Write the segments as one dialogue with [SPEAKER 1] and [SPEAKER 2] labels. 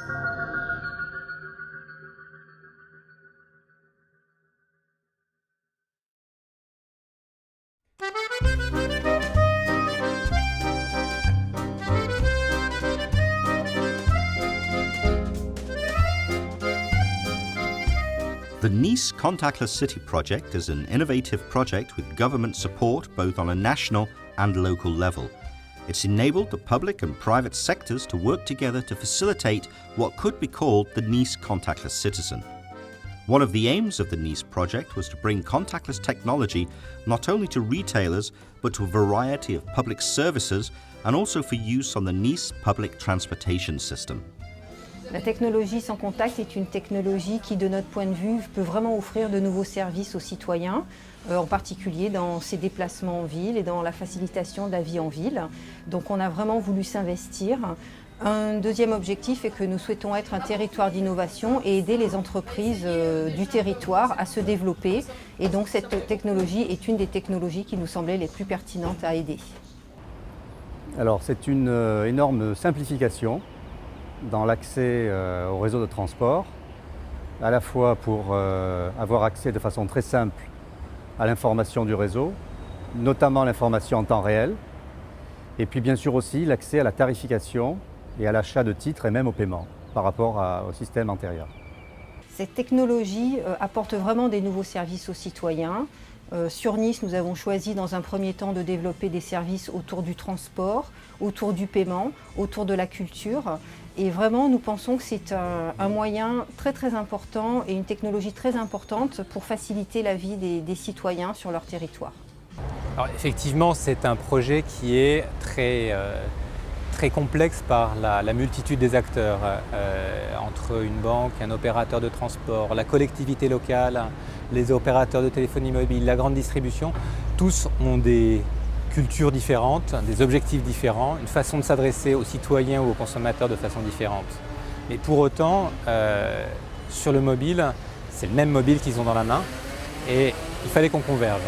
[SPEAKER 1] The Nice Contactless City project is an innovative project with government support both on a national and local level. It's enabled the public and private sectors to work together to facilitate what could be called the Nice Contactless Citizen. One of the aims of the Nice project was to bring contactless technology not only to retailers but to a variety of public services and also for use on the Nice public transportation system.
[SPEAKER 2] La technologie sans contact est une technologie qui, de notre point de vue, peut vraiment offrir de nouveaux services aux citoyens, en particulier dans ses déplacements en ville et dans la facilitation de la vie en ville. Donc on a vraiment voulu s'investir. Un deuxième objectif est que nous souhaitons être un territoire d'innovation et aider les entreprises du territoire à se développer. Et donc cette technologie est une des technologies qui nous semblaient les plus pertinentes à aider.
[SPEAKER 3] Alors c'est une énorme simplification dans l'accès au réseau de transport, à la fois pour avoir accès de façon très simple à l'information du réseau, notamment l'information en temps réel, et puis bien sûr aussi l'accès à la tarification et à l'achat de titres et même au paiement par rapport au système antérieur.
[SPEAKER 2] Cette technologie apporte vraiment des nouveaux services aux citoyens. Sur Nice, nous avons choisi dans un premier temps de développer des services autour du transport, autour du paiement, autour de la culture. Et vraiment, nous pensons que c'est un moyen très important et une technologie très importante pour faciliter la vie des citoyens sur leur territoire.
[SPEAKER 4] Alors, effectivement, c'est un projet qui est très complexe par la multitude des acteurs, entre une banque, un opérateur de transport, la collectivité locale, les opérateurs de téléphonie mobile, la grande distribution. Tous ont des cultures différentes, des objectifs différents, une façon de s'adresser aux citoyens ou aux consommateurs de façon différente. Mais pour autant, sur le mobile, c'est le même mobile qu'ils ont dans la main et il fallait qu'on converge.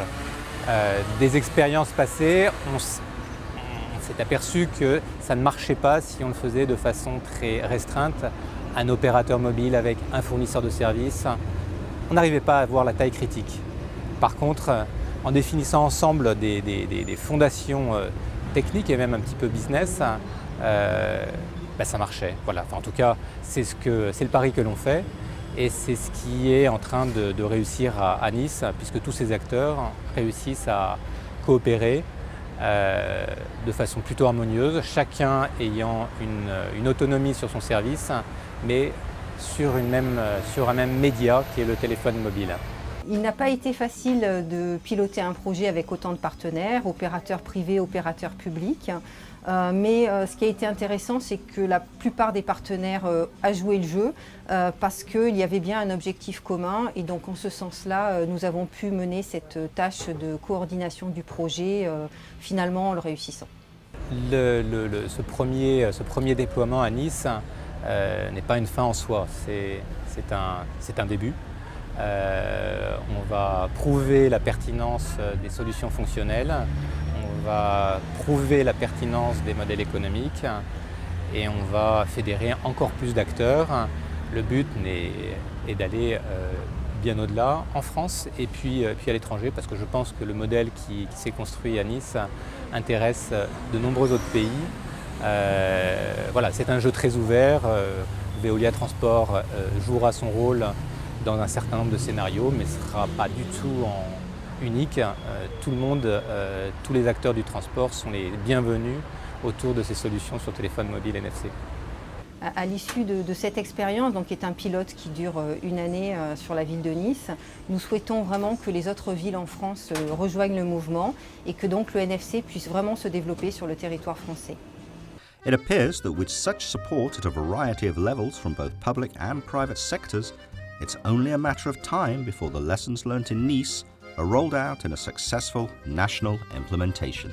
[SPEAKER 4] Des expériences passées, on s'est aperçu que ça ne marchait pas si on le faisait de façon très restreinte. Un opérateur mobile avec un fournisseur de services, on n'arrivait pas à voir la taille critique. Par contre, en définissant ensemble des fondations techniques et même un petit peu business, ça marchait. Voilà. Enfin, en tout cas, c'est le pari que l'on fait et c'est ce qui est en train de réussir à Nice, puisque tous ces acteurs réussissent à coopérer de façon plutôt harmonieuse, chacun ayant une autonomie sur son service, mais sur un même média qui est le téléphone mobile.
[SPEAKER 2] Il n'a pas été facile de piloter un projet avec autant de partenaires, opérateurs privés, opérateurs publics. Mais ce qui a été intéressant, c'est que la plupart des partenaires a joué le jeu parce qu'il y avait bien un objectif commun. Et donc en ce sens-là, nous avons pu mener cette tâche de coordination du projet, finalement en le réussissant.
[SPEAKER 4] Ce premier déploiement à Nice n'est pas une fin en soi, c'est un début. On va prouver la pertinence des solutions fonctionnelles, on va prouver la pertinence des modèles économiques et on va fédérer encore plus d'acteurs. Le but est d'aller bien au-delà en France et puis à l'étranger, parce que je pense que le modèle qui s'est construit à Nice intéresse de nombreux autres pays. Voilà, c'est un jeu très ouvert. Veolia Transport jouera son rôle dans un certain nombre de scénarios, mais ce ne sera pas du tout unique. Tout le monde, tous les acteurs du transport sont les bienvenus autour de ces solutions sur téléphone mobile NFC.
[SPEAKER 2] À l'issue de cette expérience, qui est un pilote qui dure une année sur la ville de Nice, nous souhaitons vraiment que les autres villes en France rejoignent le mouvement et que donc le NFC puisse vraiment se développer sur le territoire français.
[SPEAKER 1] It appears that with such support at a variety of levels from both public and private sectors, it's only a matter of time before the lessons learnt in Nice are rolled out in a successful national implementation.